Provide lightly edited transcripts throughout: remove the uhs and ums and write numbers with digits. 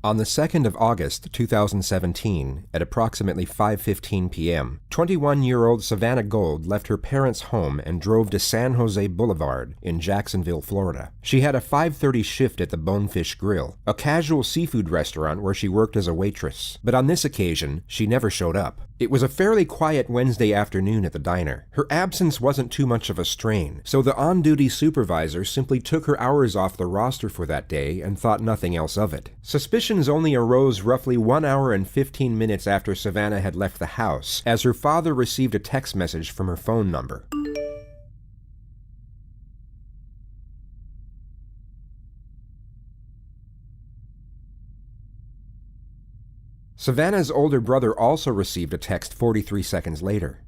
On the 2nd of August, 2017, at approximately 5:15 p.m., 21-year-old Savannah Gold left her parents' home and drove to San Jose Boulevard in Jacksonville, Florida. She had a 5:30 shift at the Bonefish Grill, a casual seafood restaurant where she worked as a waitress. But on this occasion, she never showed up. It was a fairly quiet Wednesday afternoon at the diner. Her absence wasn't too much of a strain, so the on-duty supervisor simply took her hours off the roster for that day and thought nothing else of it. Suspicions only arose roughly 1 hour and 15 minutes after Savannah had left the house, as her father received a text message from her phone number. Savannah's older brother also received a text 43 seconds later.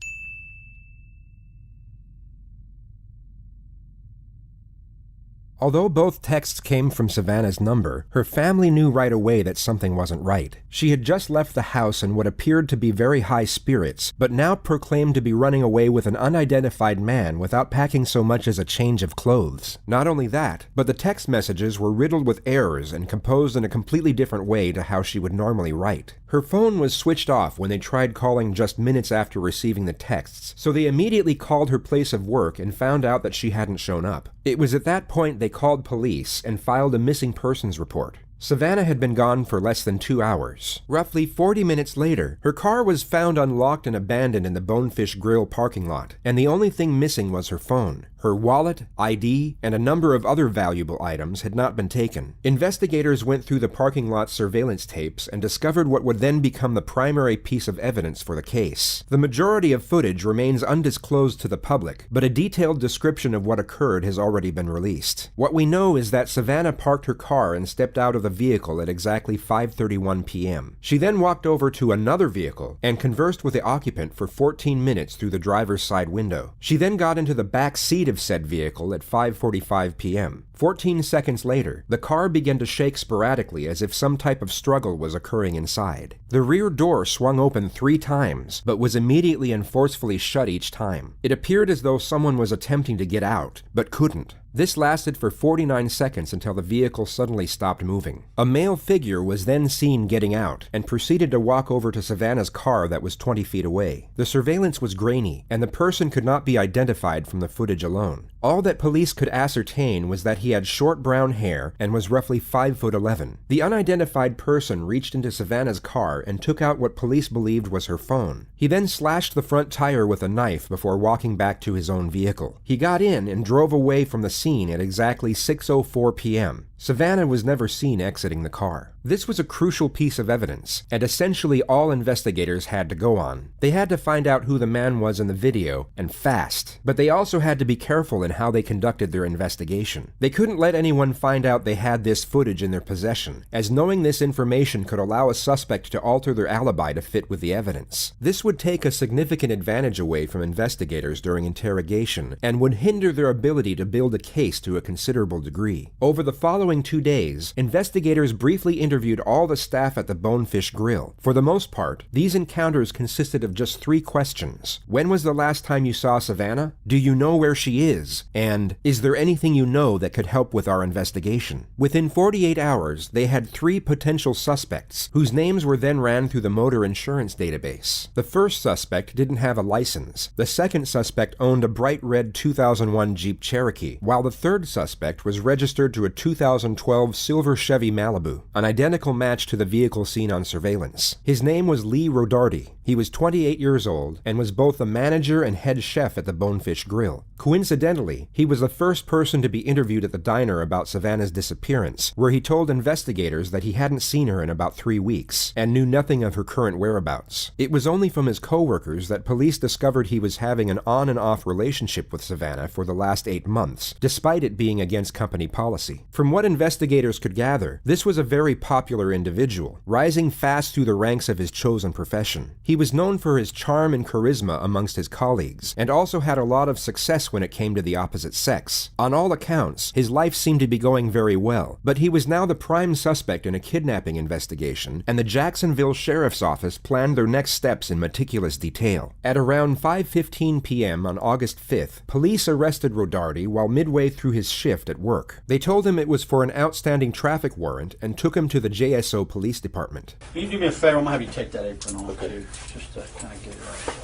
Although both texts came from Savannah's number, her family knew right away that something wasn't right. She had just left the house in what appeared to be very high spirits, but now proclaimed to be running away with an unidentified man without packing so much as a change of clothes. Not only that, but the text messages were riddled with errors and composed in a completely different way to how she would normally write. Her phone was switched off when they tried calling just minutes after receiving the texts, so they immediately called her place of work and found out that she hadn't shown up. It was at that point they called police and filed a missing persons report. Savannah had been gone for less than 2 hours. Roughly 40 minutes later, her car was found unlocked and abandoned in the Bonefish Grill parking lot, and the only thing missing was her phone. Her wallet, ID, and a number of other valuable items had not been taken. Investigators went through the parking lot surveillance tapes and discovered what would then become the primary piece of evidence for the case. The majority of footage remains undisclosed to the public, but a detailed description of what occurred has already been released. What we know is that Savannah parked her car and stepped out of the vehicle at exactly 5:31 p.m. She then walked over to another vehicle and conversed with the occupant for 14 minutes through the driver's side window. She then got into the back seat of said vehicle at 5:45 p.m. 14 seconds later, the car began to shake sporadically as if some type of struggle was occurring inside. The rear door swung open 3 times, but was immediately and forcefully shut each time. It appeared as though someone was attempting to get out, but couldn't. This lasted for 49 seconds until the vehicle suddenly stopped moving. A male figure was then seen getting out and proceeded to walk over to Savannah's car that was 20 feet away. The surveillance was grainy, and the person could not be identified from the footage alone. All that police could ascertain was that he had short brown hair and was roughly 5'11". The unidentified person reached into Savannah's car and took out what police believed was her phone. He then slashed the front tire with a knife before walking back to his own vehicle. He got in and drove away from the scene at exactly 6:04 p.m. Savannah was never seen exiting the car. This was a crucial piece of evidence, and essentially all investigators had to go on. They had to find out who the man was in the video, and fast, but they also had to be careful in how they conducted their investigation. They couldn't let anyone find out they had this footage in their possession, as knowing this information could allow a suspect to alter their alibi to fit with the evidence. This would take a significant advantage away from investigators during interrogation, and would hinder their ability to build a case to a considerable degree. Over the following 2 days, investigators briefly interviewed all the staff at the Bonefish Grill. For the most part, these encounters consisted of just 3 questions. When was the last time you saw Savannah? Do you know where she is? And is there anything you know that could help with our investigation? Within 48 hours, they had 3 potential suspects, whose names were then ran through the motor insurance database. The first suspect didn't have a license. The second suspect owned a bright red 2001 Jeep Cherokee, while the third suspect was registered to a 2012 silver Chevy Malibu, an identical match to the vehicle seen on surveillance. His name was Rodarte. He was 28 years old and was both the manager and head chef at the Bonefish Grill. Coincidentally, he was the first person to be interviewed at the diner about Savannah's disappearance, where he told investigators that he hadn't seen her in about 3 weeks and knew nothing of her current whereabouts. It was only from his co-workers that police discovered he was having an on and off relationship with Savannah for the last 8 months, despite it being against company policy. From what investigators could gather, this was a very popular individual, rising fast through the ranks of his chosen profession. He was known for his charm and charisma amongst his colleagues, and also had a lot of success when it came to the opposite sex. On all accounts, his life seemed to be going very well, but he was now the prime suspect in a kidnapping investigation, and the Jacksonville Sheriff's Office planned their next steps in meticulous detail. At around 5:15 p.m. on August 5th, police arrested Rodarte while midway through his shift at work. They told him it was for an outstanding traffic warrant and took him to the JSO police department. Can you do me a favor? I'm going to have you take that apron off, too, just to kind of get it right there.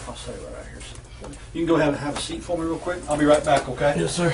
I'll set it right here. You can go ahead and have a seat for me real quick. I'll be right back, okay? Yes, sir.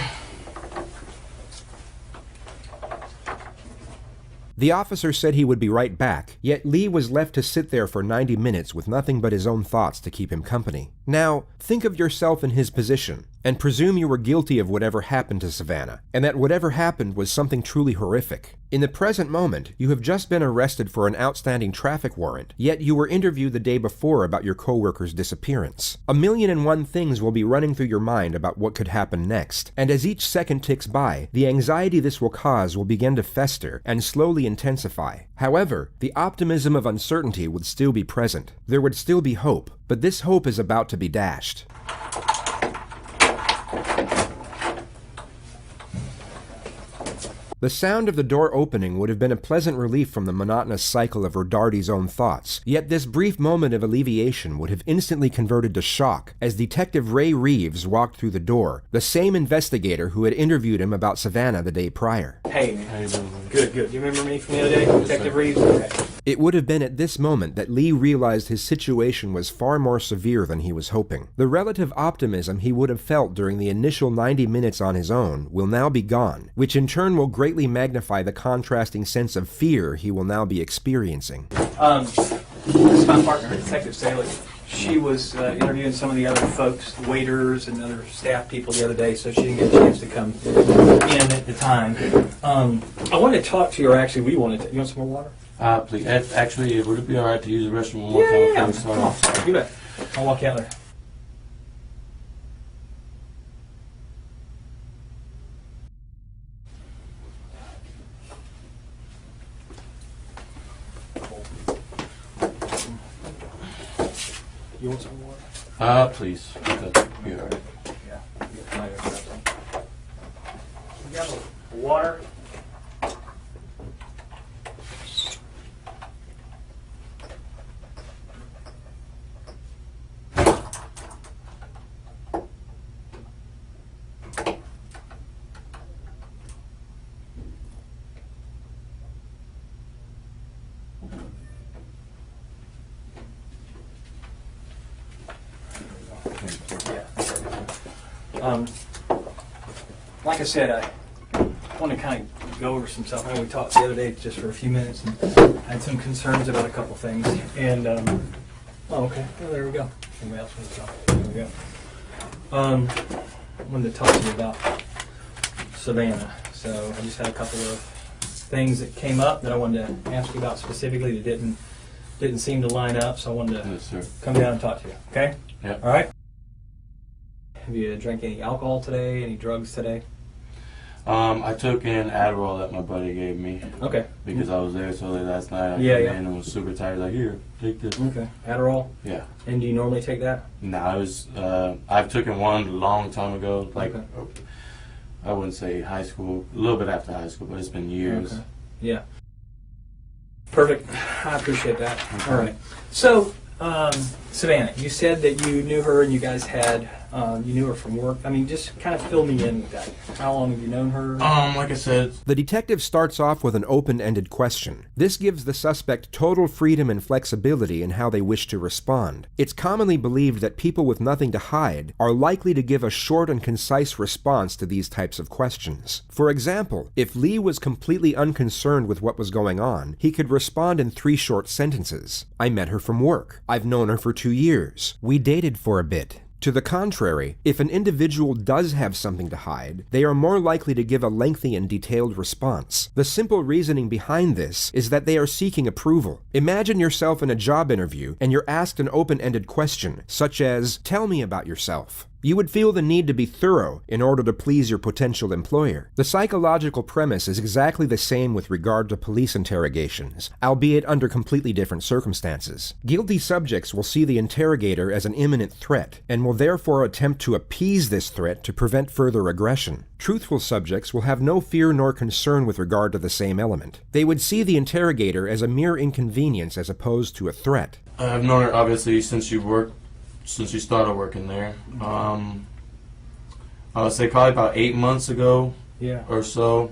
The officer said he would be right back, yet Lee was left to sit there for 90 minutes with nothing but his own thoughts to keep him company. Now, think of yourself in his position, and presume you were guilty of whatever happened to Savannah, and that whatever happened was something truly horrific. In the present moment, you have just been arrested for an outstanding traffic warrant, yet you were interviewed the day before about your coworker's disappearance. 1,000,001 things will be running through your mind about what could happen next, and as each second ticks by, the anxiety this will cause will begin to fester and slowly intensify. However, the optimism of uncertainty would still be present. There would still be hope, but this hope is about to be dashed. The sound of the door opening would have been a pleasant relief from the monotonous cycle of Rodarte's own thoughts, yet this brief moment of alleviation would have instantly converted to shock as Detective Ray Reeves walked through the door, the same investigator who had interviewed him about Savannah the day prior. Hey, man. How you doing? Good, good. You remember me from the other day, Detective Reeves? Okay. It would have been at this moment that Lee realized his situation was far more severe than he was hoping. The relative optimism he would have felt during the initial 90 minutes on his own will now be gone, which in turn will greatly magnify the contrasting sense of fear he will now be experiencing. This is my partner, Detective Staley. She was interviewing some of the other folks, waiters and other staff people the other day, so she didn't get a chance to come in at the time. I wanted to talk to you, or actually we wanted to. You want some more water? Please. Actually, would it be all right to use the restroom one more time? Yeah. Come on. You bet. I'll walk out there. You want some water? Please. That'd be all right. Yeah. We got water. Like I said, I want to kind of go over some stuff. I know we talked the other day just for a few minutes and had some concerns about a couple things. And, oh, okay. Well, there we go. Anybody else wants to talk? There we go. I wanted to talk to you about Savannah. So I just had a couple of things that came up that I wanted to ask you about specifically that didn't seem to line up. So I wanted to come down and talk to you. Okay? Yeah. All right. Have you drank any alcohol today? Any drugs today? I took an Adderall that my buddy gave me. Okay. Because I was there so late last night. I came in and was super tired. Like, here, take this. Okay. Adderall? Yeah. And do you normally take that? No, I've taken one a long time ago. Like, okay. I wouldn't say high school, a little bit after high school, but it's been years. Okay. Yeah. Perfect. I appreciate that. Okay. All right. So, Savannah, you said that you knew her and you guys had, you knew her from work. I mean, just kind of fill me in with that. How long have you known her? Like I said, The detective starts off with an open-ended question. This gives the suspect total freedom and flexibility in how they wish to respond. It's commonly believed that people with nothing to hide are likely to give a short and concise response to these types of questions. For example, if Lee was completely unconcerned with what was going on, he could respond in 3 short sentences. I met her from work. I've known her for 2 years. We dated for a bit. To the contrary, if an individual does have something to hide, they are more likely to give a lengthy and detailed response. The simple reasoning behind this is that they are seeking approval. Imagine yourself in a job interview and you're asked an open-ended question, such as, "Tell me about yourself." You would feel the need to be thorough in order to please your potential employer. The psychological premise is exactly the same with regard to police interrogations, albeit under completely different circumstances. Guilty subjects will see the interrogator as an imminent threat, and will therefore attempt to appease this threat to prevent further aggression. Truthful subjects will have no fear nor concern with regard to the same element. They would see the interrogator as a mere inconvenience as opposed to a threat. I've known her obviously since you started working there. I would say probably about 8 months ago, Yeah. or so,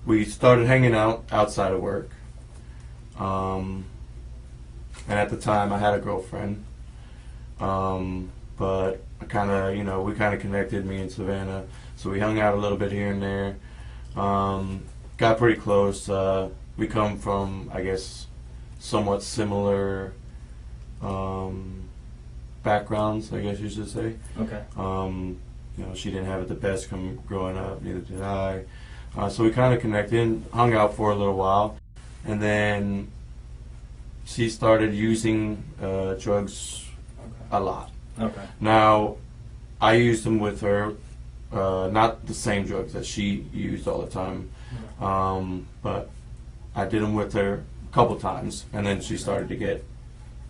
we started hanging out outside of work. And at the time, I had a girlfriend. But I kind of, we kind of connected, me and Savannah. So we hung out a little bit here and there. Got pretty close. We come from, I guess, somewhat similar backgrounds, I guess you should say. Okay. She didn't have it the best growing up, neither did I. So we kind of connected, hung out for a little while, and then she started using drugs a lot. Okay. Now, I used them with her, not the same drugs that she used all the time, but I did them with her a couple times, and then she started to get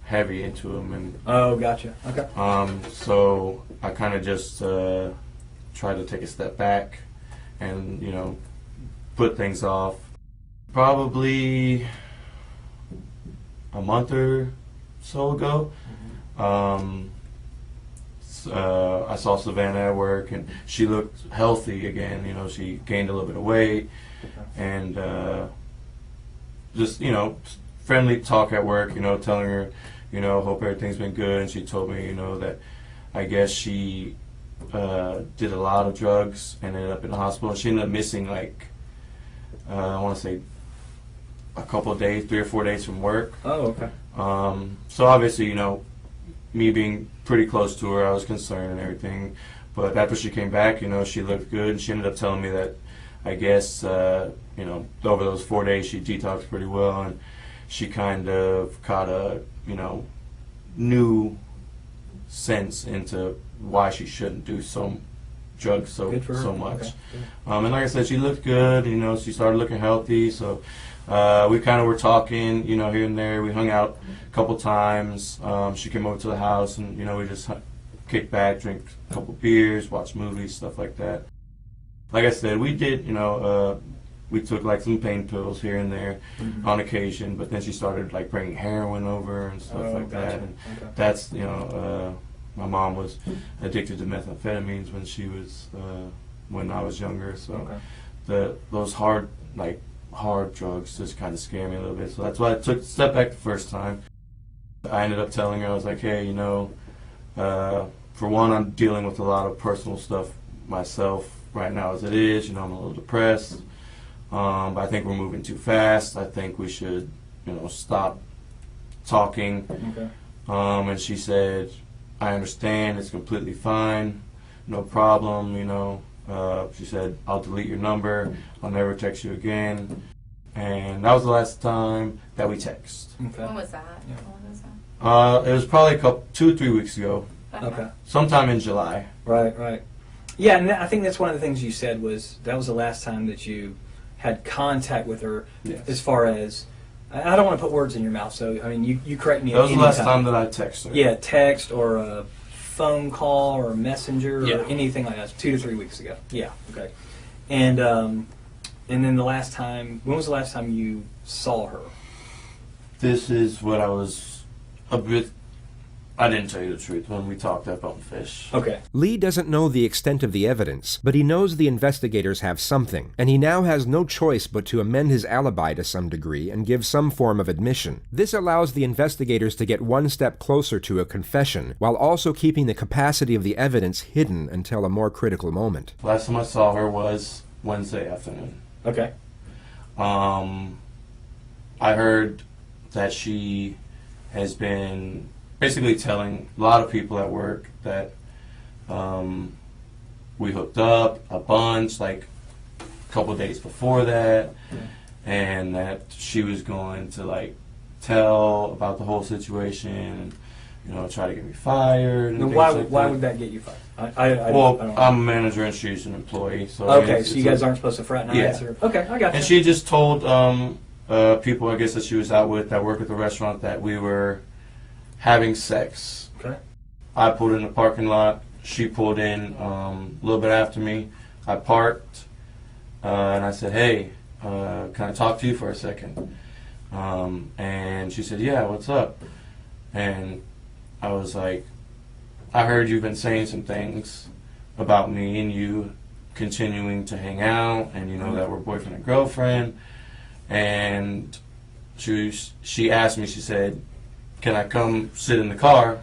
heavy into them. And oh, gotcha. Okay. so I kind of just tried to take a step back and, put things off. Probably a month or so ago, I saw Savannah at work, and she looked healthy again. She gained a little bit of weight, and just friendly talk at work. Telling her, hope everything's been good. And she told me, that I guess she did a lot of drugs and ended up in the hospital. She ended up missing I want to say a couple of days, 3 or 4 days from work. Oh, okay. So obviously, me being pretty close to her, I was concerned and everything. But after she came back, she looked good. And she ended up telling me that, I guess, over those 4 days, she detoxed pretty well, and she kind of caught a, new sense into why she shouldn't do drugs so much. Okay. And like I said, she looked good. She started looking healthy. So we kind of were talking, here and there. We hung out a couple times. She came over to the house, and we just kicked back, drink a couple beers, watch movies, stuff like that. Like I said, we did, we took some pain pills here and there on occasion. But then she started bringing heroin over and stuff like that. And that's my mom was addicted to methamphetamines when I was younger. So those hard drugs just kind of scare me a little bit. So that's why I took a step back the first time. I ended up telling her, I was like, hey, for one, I'm dealing with a lot of personal stuff myself right now as it is. I'm a little depressed. But I think we're moving too fast. I think we should, stop talking. Okay. And she said, I understand, it's completely fine, no problem, She said, I'll delete your number, I'll never text you again. And that was the last time that we text. Okay. When was that? When was that? It was probably 2 or 3 weeks ago, Okay. sometime in July. Right. Yeah, and I think that's one of the things you said was that was the last time that you had contact with her. Yes. As far as, I don't want to put words in your mouth, so I mean you correct me. That was the last time that I texted her. Yeah, text or a phone call or a messenger Yeah. or anything like that. 2 to 3 weeks ago. Yeah. Okay. And then the last time, when was the last time you saw her? This is what I was a bit. I didn't tell you the truth when we talked up on Fish. Okay. Lee doesn't know the extent of the evidence, but he knows the investigators have something, and he now has no choice but to amend his alibi to some degree and give some form of admission. This allows the investigators to get one step closer to a confession, while also keeping the capacity of the evidence hidden until a more critical moment. Last time I saw her was Wednesday afternoon. Okay. I heard that she has been basically telling a lot of people at work that we hooked up a bunch, a couple days before that, and that she was going to tell about the whole situation, and try to get me fired. And Why would that get you fired? I don't I'm a manager and she's an employee. So okay, so you guys aren't supposed to fraternize? Yeah. Okay, I got you. And she just told people, I guess, that she was out with that work at the restaurant that we were having sex. Okay. I pulled in the parking lot. She pulled in a little bit after me. I parked, and I said, hey, can I talk to you for a second? And she said, yeah, what's up? And I was like, I heard you've been saying some things about me and you continuing to hang out, and that we're boyfriend and girlfriend. And she asked me, she said, can I come sit in the car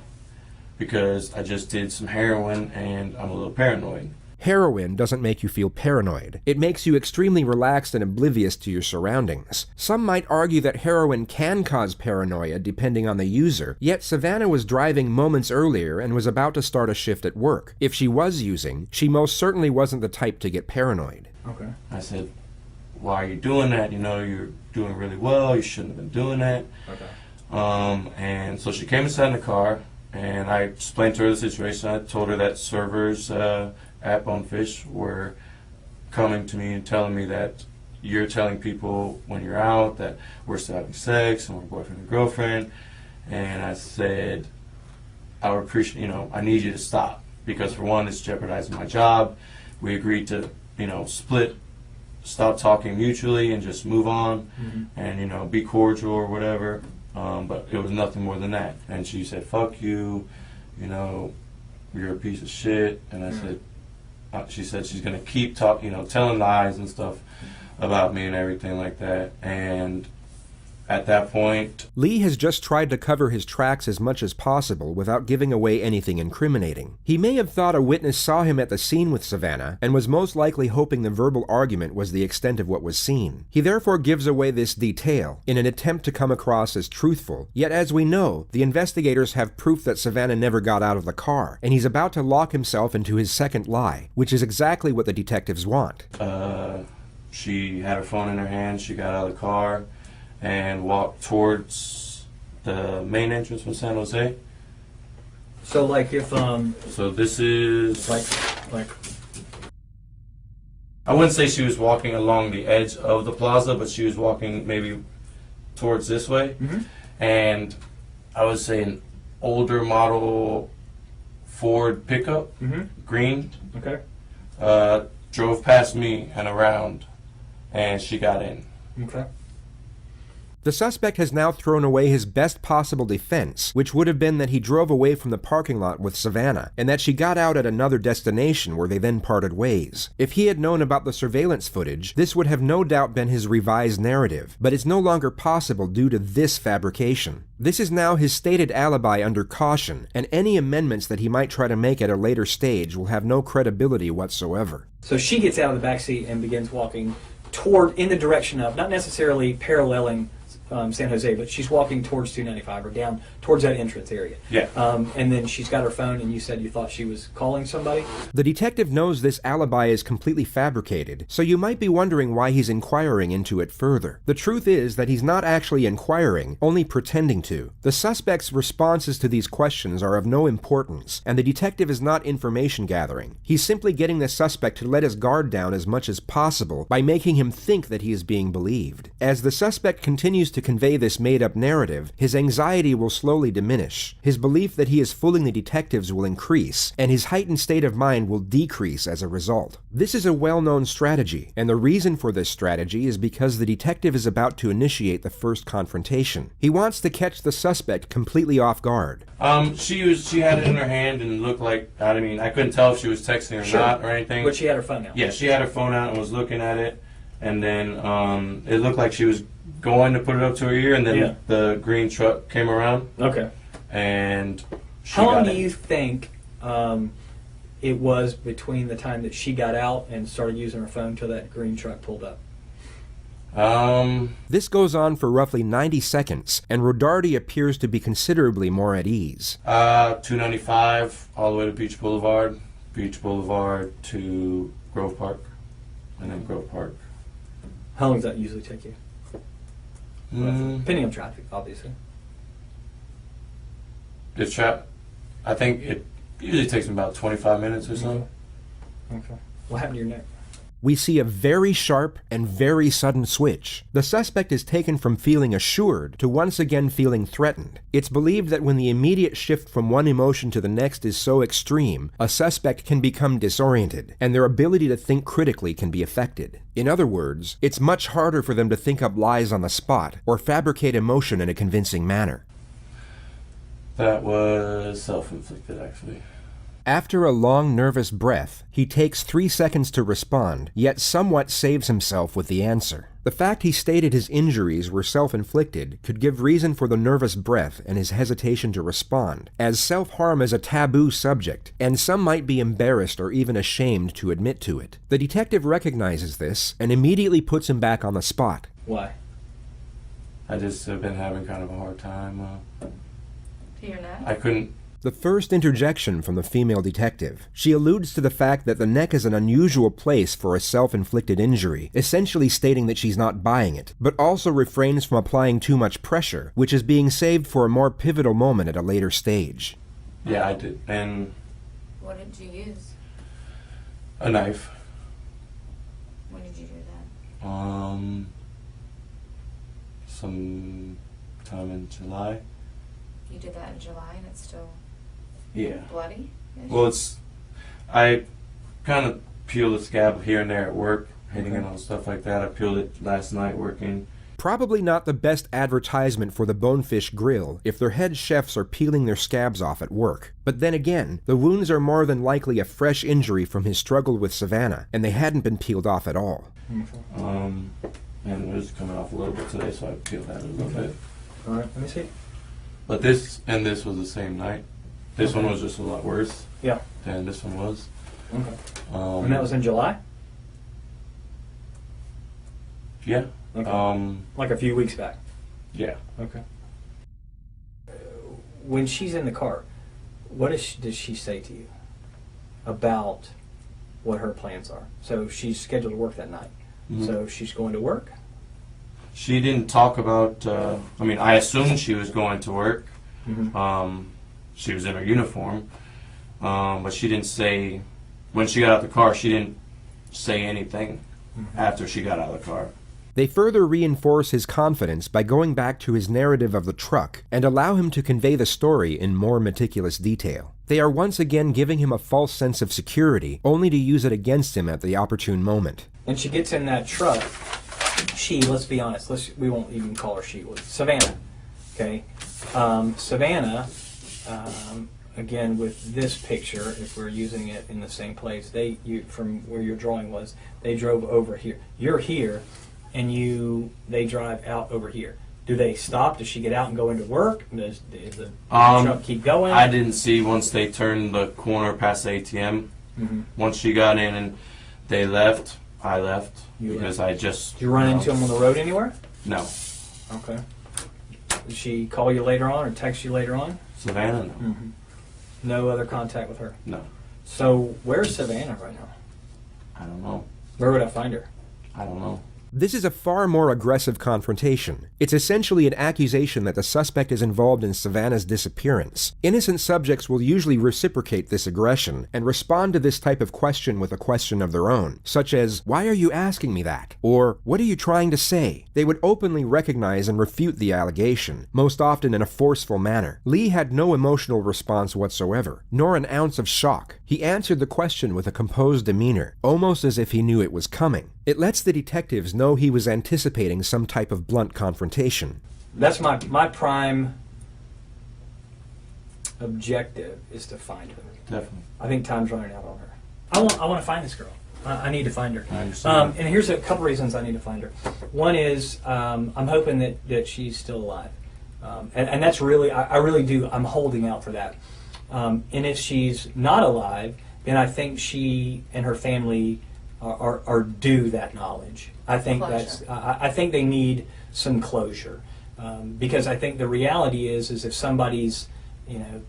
because I just did some heroin and I'm a little paranoid. Heroin doesn't make you feel paranoid. It makes you extremely relaxed and oblivious to your surroundings. Some might argue that heroin can cause paranoia depending on the user, yet Savannah was driving moments earlier and was about to start a shift at work. If she was using, she most certainly wasn't the type to get paranoid. Okay. I said, why are you doing that? You're doing really well. You shouldn't have been doing that. Okay. And so she came and sat in the car, and I explained to her the situation. I told her that servers at Bonefish were coming to me and telling me that you're telling people when you're out that we're still having sex and we're boyfriend and girlfriend. And I said, I would appreciate, I need you to stop, because for one, it's jeopardizing my job. We agreed to, split, stop talking mutually and just move on, and, be cordial or whatever. But it was nothing more than that. And she said, fuck you, you're a piece of shit. And I said, she said she's going to keep telling lies and stuff about me and everything like that. And at that point, Lee has just tried to cover his tracks as much as possible without giving away anything incriminating. He may have thought a witness saw him at the scene with Savannah and was most likely hoping the verbal argument was the extent of what was seen. He therefore gives away this detail in an attempt to come across as truthful. Yet as we know, the investigators have proof that Savannah never got out of the car, and he's about to lock himself into his second lie, which is exactly what the detectives want. She had her phone in her hand, she got out of the car and walked towards the main entrance from San Jose. So like if So this is like I wouldn't say she was walking along the edge of the plaza, but she was walking maybe towards this way. And I would say an older model Ford pickup, green, drove past me and around, and she got in. Okay. The suspect has now thrown away his best possible defense, which would have been that he drove away from the parking lot with Savannah, and that she got out at another destination where they then parted ways. If he had known about the surveillance footage, this would have no doubt been his revised narrative, but it's no longer possible due to this fabrication. This is now his stated alibi under caution, and any amendments that he might try to make at a later stage will have no credibility whatsoever. So she gets out of the backseat and begins walking in the direction of, not necessarily paralleling San Jose, but she's walking towards 295 or down towards that entrance area. Yeah. And then she's got her phone, and you said you thought she was calling somebody? The detective knows this alibi is completely fabricated, so you might be wondering why he's inquiring into it further. The truth is that he's not actually inquiring, only pretending to. The suspect's responses to these questions are of no importance, and the detective is not information gathering. He's simply getting the suspect to let his guard down as much as possible by making him think that he is being believed. As the suspect continues to convey this made-up narrative, his anxiety will slowly diminish. His belief that he is fooling the detectives will increase, and his heightened state of mind will decrease as a result. This is a well-known strategy, and the reason for this strategy is because the detective is about to initiate the first confrontation. He wants to catch the suspect completely off guard. She had it in her hand and looked like, I couldn't tell if she was texting or not or anything. But she had her phone out. Yeah, she had her phone out and was looking at it, and then it looked like she was going to put it up to her ear, and then the green truck came around. Okay. And how long do you think it was between the time that she got out and started using her phone till that green truck pulled up? This goes on for roughly 90 seconds, and Rodarte appears to be considerably more at ease. 295 all the way to Beach Boulevard to Grove Park, and then Grove Park. How long does that usually take you? Depending on traffic, obviously. I think it usually takes me about 25 minutes or so. Okay. What happened to your neck? We see a very sharp and very sudden switch. The suspect is taken from feeling assured to once again feeling threatened. It's believed that when the immediate shift from one emotion to the next is so extreme, a suspect can become disoriented, and their ability to think critically can be affected. In other words, it's much harder for them to think up lies on the spot or fabricate emotion in a convincing manner. That was self-inflicted, actually. After a long, nervous breath, he takes 3 seconds to respond, yet somewhat saves himself with the answer. The fact he stated his injuries were self-inflicted could give reason for the nervous breath and his hesitation to respond, as self-harm is a taboo subject, and some might be embarrassed or even ashamed to admit to it. The detective recognizes this and immediately puts him back on the spot. Why? I just have been having kind of a hard time. To your neck? I couldn't. The first interjection from the female detective. She alludes to the fact that the neck is an unusual place for a self-inflicted injury, essentially stating that she's not buying it, but also refrains from applying too much pressure, which is being saved for a more pivotal moment at a later stage. Yeah, I did. And What did you use? a knife. When did you do that? Some time in July. You did that in July and it's still Yeah. bloody? Well, I kind of peel the scab here and there at work, hitting it on stuff like that. I peeled it last night working. Probably not the best advertisement for the Bonefish Grill if their head chefs are peeling their scabs off at work. But then again, the wounds are more than likely a fresh injury from his struggle with Savannah, and they hadn't been peeled off at all. And it was coming off a little bit today, so I peeled that a little bit. All right, let me see. But this and this was the same night. This one was just a lot worse Yeah. than this one was. Okay. And that was in July? Yeah. Okay. Like a few weeks back? Yeah. Okay. When she's in the car, what does she say to you about what her plans are? So she's scheduled to work that night. Mhm. So she's going to work? She didn't talk about, I mean, I assumed she was going to work. Mm-hmm. She was in her uniform. But she didn't say, when she got out the car, she didn't say anything after she got out of the car. They further reinforce his confidence by going back to his narrative of the truck and allow him to convey the story in more meticulous detail. They are once again giving him a false sense of security, only to use it against him at the opportune moment. When she gets in that truck, let's be honest, we won't even call her she, Savannah, okay? Savannah, again with this picture, if we're using it in the same place, from where your drawing was, they drove over here. You're here, and they drive out over here. Do they stop? Does she get out and go into work? Does the truck keep going? I didn't see once they turned the corner past the ATM. Mm-hmm. Once she got in and they left, I left. You because left. I just... Did you run into them on the road anywhere? No. Okay. Did she call you later on or text you later on? Savannah, no. Mm-hmm. No other contact with her? No. So where's Savannah right now? I don't know. Where would I find her? I don't know. This is a far more aggressive confrontation. It's essentially an accusation that the suspect is involved in Savannah's disappearance. Innocent subjects will usually reciprocate this aggression and respond to this type of question with a question of their own, such as, "Why are you asking me that?" Or, "What are you trying to say?" They would openly recognize and refute the allegation, most often in a forceful manner. Lee had no emotional response whatsoever, nor an ounce of shock. He answered the question with a composed demeanor, almost as if he knew it was coming. It lets the detectives know he was anticipating some type of blunt confrontation. That's my prime objective, is to find her. Definitely. I think time's running out on her. I want to find this girl. I need to find her. I understand. And here's a couple reasons I need to find her. One is I'm hoping that she's still alive. And that's really, I really do, I'm holding out for that. And if she's not alive, then I think she and her family are due that knowledge. I think I think they need some closure, because I think the reality is if somebody's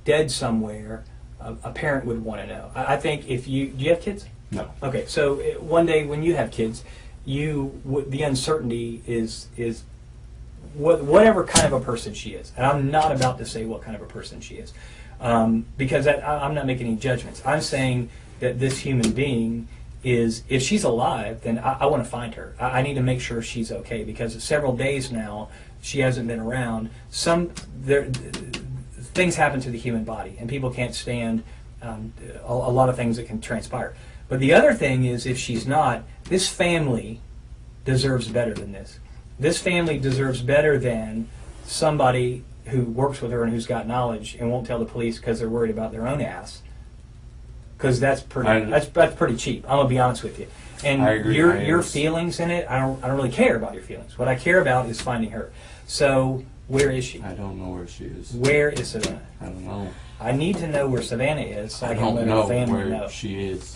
dead somewhere, a parent would want to know. I think do you have kids? No. Okay, so one day when you have kids, the uncertainty is whatever kind of a person she is, and I'm not about to say what kind of a person she is, because I'm not making any judgments. I'm saying that this human being is, if she's alive, then I want to find her. I need to make sure she's okay, because several days now she hasn't been around. Things happen to the human body, and people can't stand a lot of things that can transpire. But the other thing is, if she's not, this family deserves better than this. This family deserves better than somebody who works with her and who's got knowledge and won't tell the police because they're worried about their own ass. because that's pretty cheap. I'm gonna be honest with you. And I agree. your feelings in it, I don't really care about your feelings. What I care about is finding her. So where is she? I don't know where she is. Where is Savannah? I don't know. I need to know where Savannah is so I can don't let know her family where know. she is.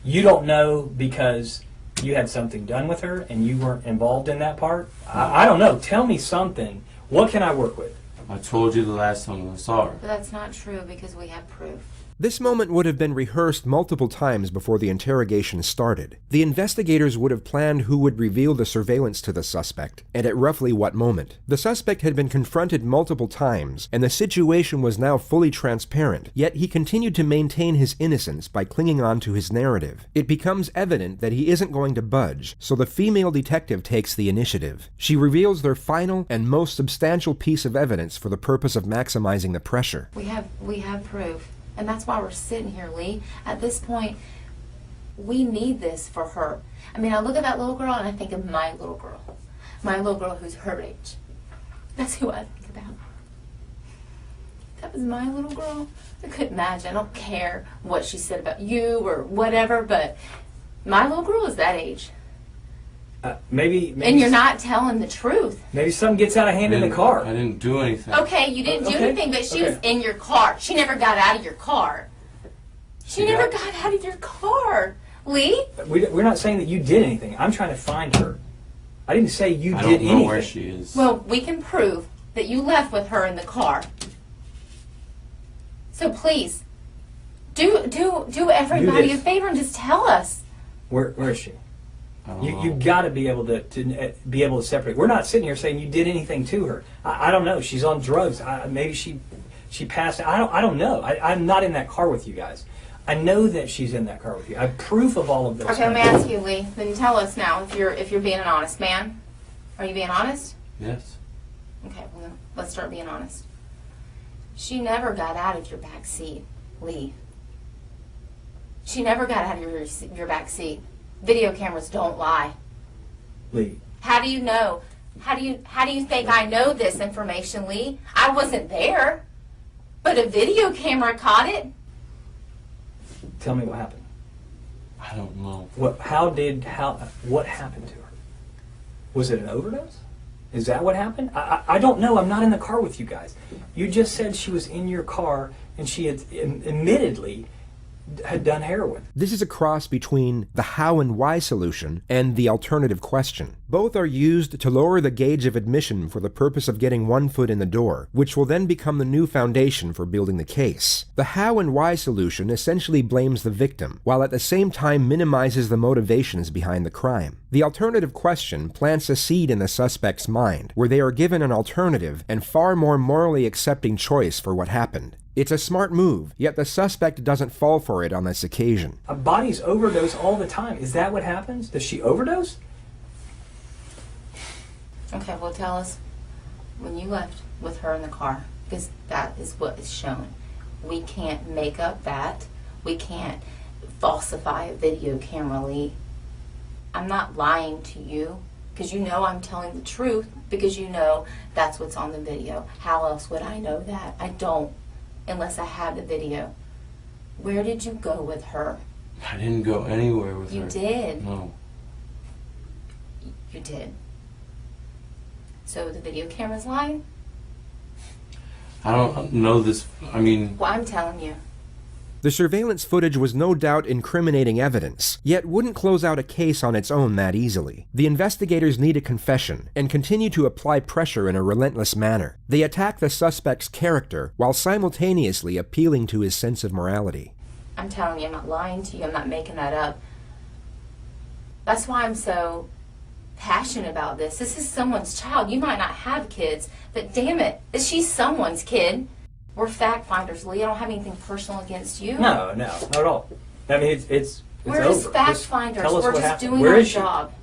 You don't know because you had something done with her and you weren't involved in that part? I don't know. Tell me something. What can I work with? I told you the last time I saw her. But that's not true because we have proof. This moment would have been rehearsed multiple times before the interrogation started. The investigators would have planned who would reveal the surveillance to the suspect, and at roughly what moment. The suspect had been confronted multiple times, and the situation was now fully transparent, yet he continued to maintain his innocence by clinging on to his narrative. It becomes evident that he isn't going to budge, so the female detective takes the initiative. She reveals their final and most substantial piece of evidence for the purpose of maximizing the pressure. We have proof. And that's why we're sitting here, Lee. At this point, we need this for her. I mean, I look at that little girl and I think of my little girl. My little girl who's her age. That's who I think about. If that was my little girl, I couldn't imagine. I don't care what she said about you or whatever, but my little girl is that age. Maybe And you're not telling the truth. Maybe something gets out of hand in the car. I didn't do anything. Okay, you didn't do Okay, anything, but she was okay. in your car. She never got out of your car. She never got out of your car. Lee? We're not saying that you did anything. I'm trying to find her. I didn't say you I did don't know anything. where she is. Well, we can prove that you left with her in the car. So please, do everybody this. a favor and just tell us. Where is she? I don't know. You got to be able to be able to separate. We're not sitting here saying you did anything to her. I don't know. She's on drugs. Maybe she passed. I don't know. I'm not in that car with you guys. I know that she's in that car with you. I have proof of all of this. Okay, let me ask you, Lee. Then tell us now if you're being an honest man. Are you being honest? Yes. Okay, well, let's start being honest. She never got out of your back seat, Lee. She never got out of your back seat. Video cameras don't lie. Lee. How do you know? How do you think I know this information, Lee? I wasn't there, but a video camera caught it. Tell me what happened. I don't know. What happened to her? Was it an overdose? Is that what happened? I don't know. I'm not in the car with you guys. You just said she was in your car and she had admittedly had done heroin. This is a cross between the how and why solution and the alternative question. Both are used to lower the gauge of admission for the purpose of getting one foot in the door, which will then become the new foundation for building the case. The how and why solution essentially blames the victim, while at the same time minimizes the motivations behind the crime. The alternative question plants a seed in the suspect's mind, where they are given an alternative and far more morally accepting choice for what happened. It's a smart move, yet the suspect doesn't fall for it on this occasion. Bodies overdose all the time. Is that what happens? Does she overdose? Okay, well, tell us when you left with her in the car, because that is what is shown. We can't make up that. We can't falsify a video camera, Lee. I'm not lying to you, because you know I'm telling the truth, because you know that's what's on the video. How else would I know that? I don't, unless I have the video. Where did you go with her? I didn't go anywhere with her. You did. No. You did. So the video camera's lying? I don't know this. I mean, Well, I'm telling you. The surveillance footage was no doubt incriminating evidence, yet wouldn't close out a case on its own that easily. The investigators need a confession, and continue to apply pressure in a relentless manner. They attack the suspect's character, while simultaneously appealing to his sense of morality. I'm telling you, I'm not lying to you. I'm not making that up. That's why I'm so passionate about this. This is someone's child. You might not have kids, but damn it, she's someone's kid. We're fact finders, Lee. I don't have anything personal against you. No, not at all. I mean, it's We're over. just fact finders. Tell us We're what just happened. doing Where our is she? job.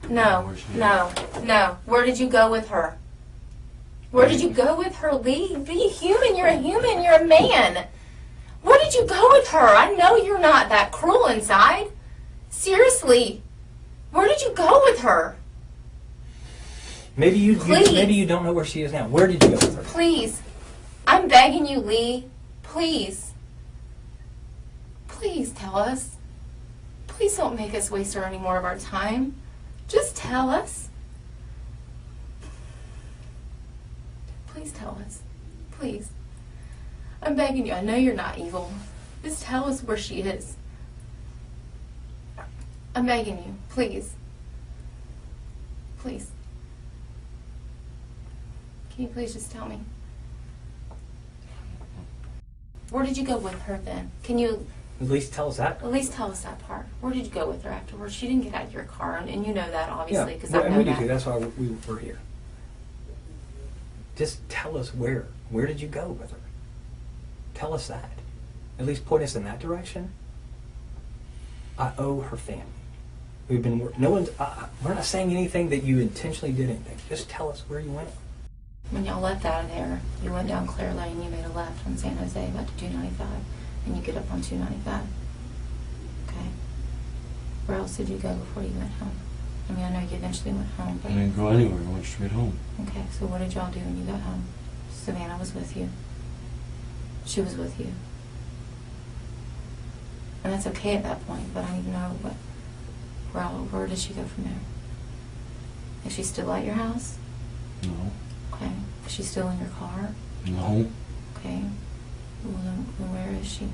No, no. Where did you go with her? Where did you go with her, Lee? Be human. You're a human. You're a man. Where did you go with her? I know you're not that cruel inside. Seriously. Where did you go with her? Maybe you Please. maybe you don't know where she is now. Where did you go with her? Please. I'm begging you, Lee. Please. Please tell us. Please don't make us waste any more of our time. Just tell us. Please tell us. Please. I'm begging you. I know you're not evil. Just tell us where she is. I'm begging you. Please. Please. Can you please just tell me? Where did you go with her then? Can you At least tell us that. at least tell us that part? Where did you go with her afterwards? She didn't get out of your car, and you know that obviously because I and know we do that. too. That's why we're here. Just tell us where. Where did you go with her? Tell us that. At least point us in that direction. I owe her family. We've been. No one's. We're not saying anything that you intentionally did anything. Just tell us where you went. When y'all left out of there, you went down Clare Lane, you made a left on San Jose about to 295, and you get up on 295. Okay. Where else did you go before you went home? I mean, I know you eventually went home, I but didn't go anywhere. I went straight home. okay. So what did y'all do when you got home? Savannah was with you. She was with you. And that's okay at that point, but I need to know where did she go from there? Is she still at your house? No. Okay. Is she still in your car? No. Okay. Well, then where is she?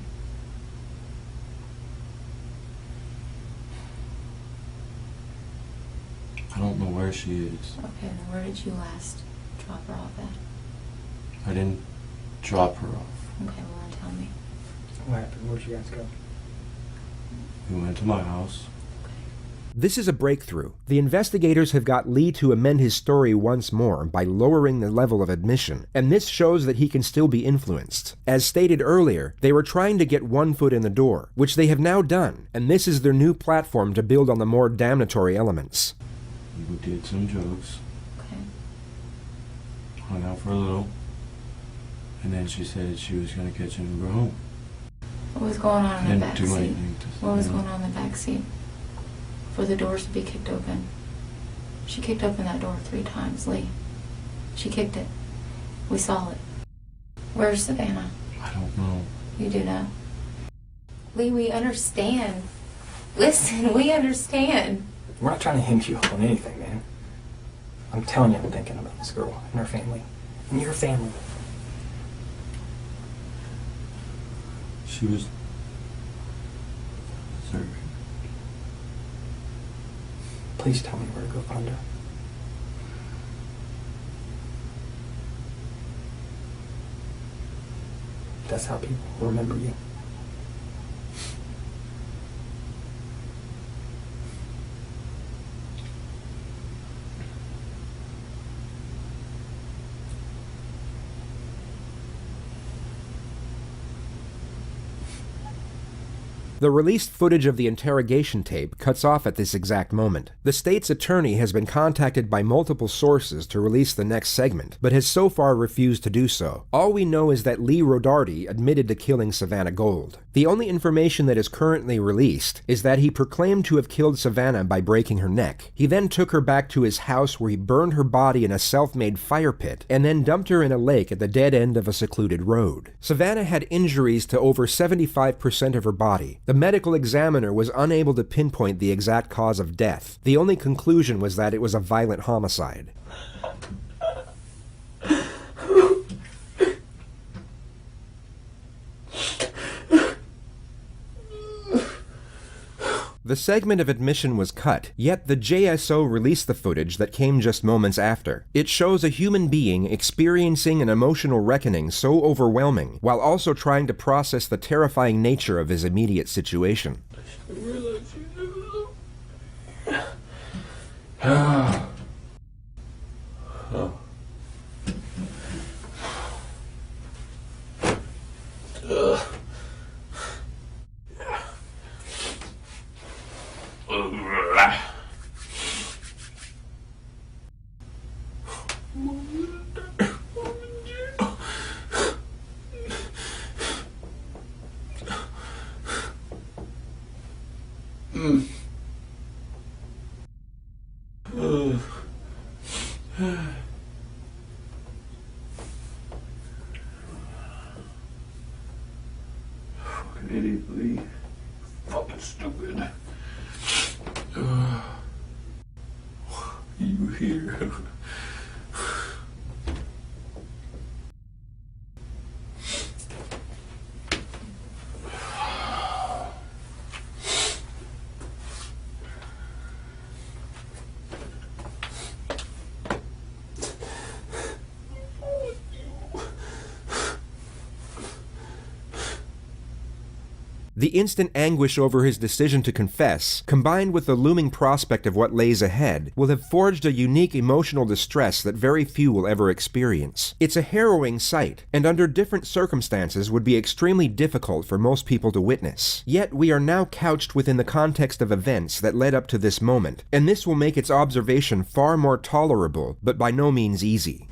I don't know where she is. Okay, then where did you last drop her off at? I didn't drop her off. Okay, well then tell me. What happened? Where'd you guys go? We went to my house. This is a breakthrough. The investigators have got Lee to amend his story once more by lowering the level of admission, and this shows that he can still be influenced. As stated earlier, they were trying to get one foot in the door, which they have now done, and this is their new platform to build on the more damnatory elements. We did some jokes, Okay. hung out for a little, and then she said she was going to catch an Uber home. What was going on in the Didn't back do seat? anything to What was you know. going on in the back seat? For the doors to be kicked open. She kicked open that door 3 times, Lee. She kicked it. We saw it. Where's Savannah? I don't know. You do know. Lee, we understand. Listen, we understand. We're not trying to hinge you up on anything, man. I'm telling you, I'm thinking about this girl and her family. And your family. She was serving. Please tell me where to go find her. That's how people remember you. The released footage of the interrogation tape cuts off at this exact moment. The state's attorney has been contacted by multiple sources to release the next segment, but has so far refused to do so. All we know is that Lee Rodarte admitted to killing Savannah Gold. The only information that is currently released is that he proclaimed to have killed Savannah by breaking her neck. He then took her back to his house where he burned her body in a self-made fire pit and then dumped her in a lake at the dead end of a secluded road. Savannah had injuries to over 75% of her body. The medical examiner was unable to pinpoint the exact cause of death. The only conclusion was that it was a violent homicide. The segment of admission was cut, yet the JSO released the footage that came just moments after. It shows a human being experiencing an emotional reckoning so overwhelming, while also trying to process the terrifying nature of his immediate situation. here. The instant anguish over his decision to confess, combined with the looming prospect of what lays ahead, will have forged a unique emotional distress that very few will ever experience. It's a harrowing sight, and under different circumstances would be extremely difficult for most people to witness. Yet we are now couched within the context of events that led up to this moment, and this will make its observation far more tolerable, but by no means easy.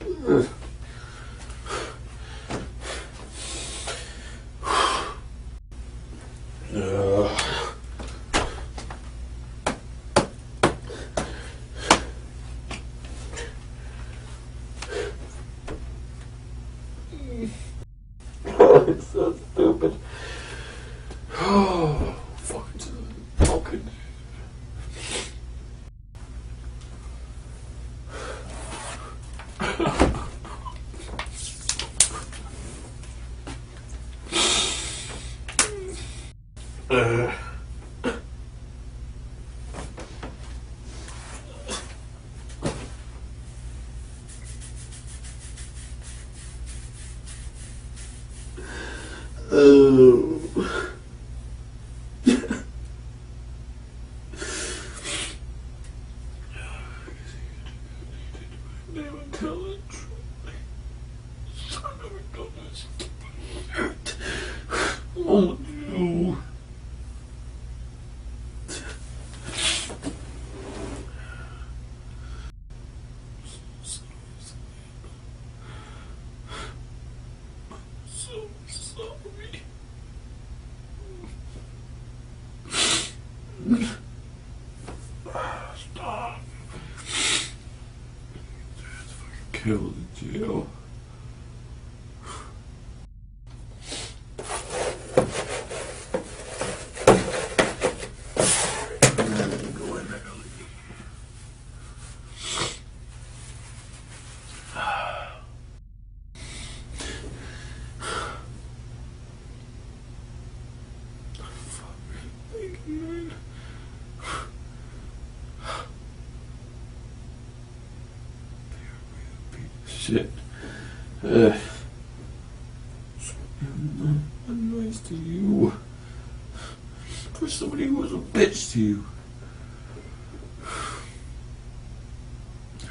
It's so stupid. Oh, fucking. Oh, no. So sorry. Stop. That's fucking killed in jail. Shit. I'm nice to you. For somebody who was a bitch to you.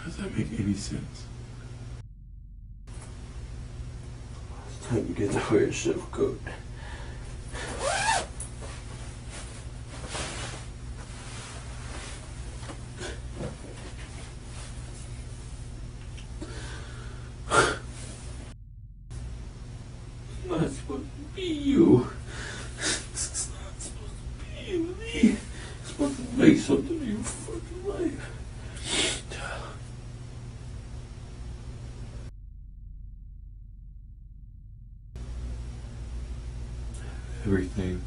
Does that make any sense? It's time to get to wear a chef coat. Not supposed to be you. It's not supposed to be you, Lee. It's supposed to make something of your fucking life. Everything.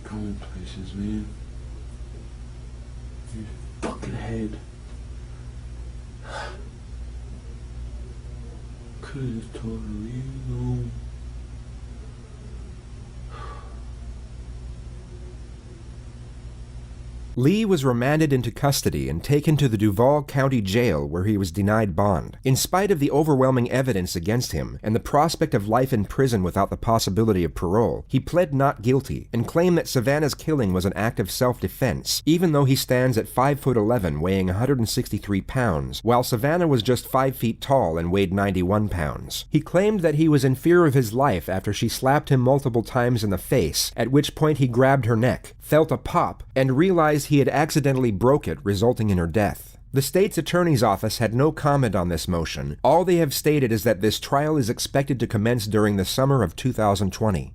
Going places, man. Your fucking head. Could've just told her to leave me alone. Lee was remanded into custody and taken to the Duval County Jail where he was denied bond. In spite of the overwhelming evidence against him and the prospect of life in prison without the possibility of parole, he pled not guilty and claimed that Savannah's killing was an act of self-defense, even though he stands at 5'11", weighing 163 pounds, while Savannah was just 5 feet tall and weighed 91 pounds. He claimed that he was in fear of his life after she slapped him multiple times in the face, at which point he grabbed her neck, felt a pop, and realized he had accidentally broke it, resulting in her death. The state's attorney's office had no comment on this motion. All they have stated is that this trial is expected to commence during the summer of 2020.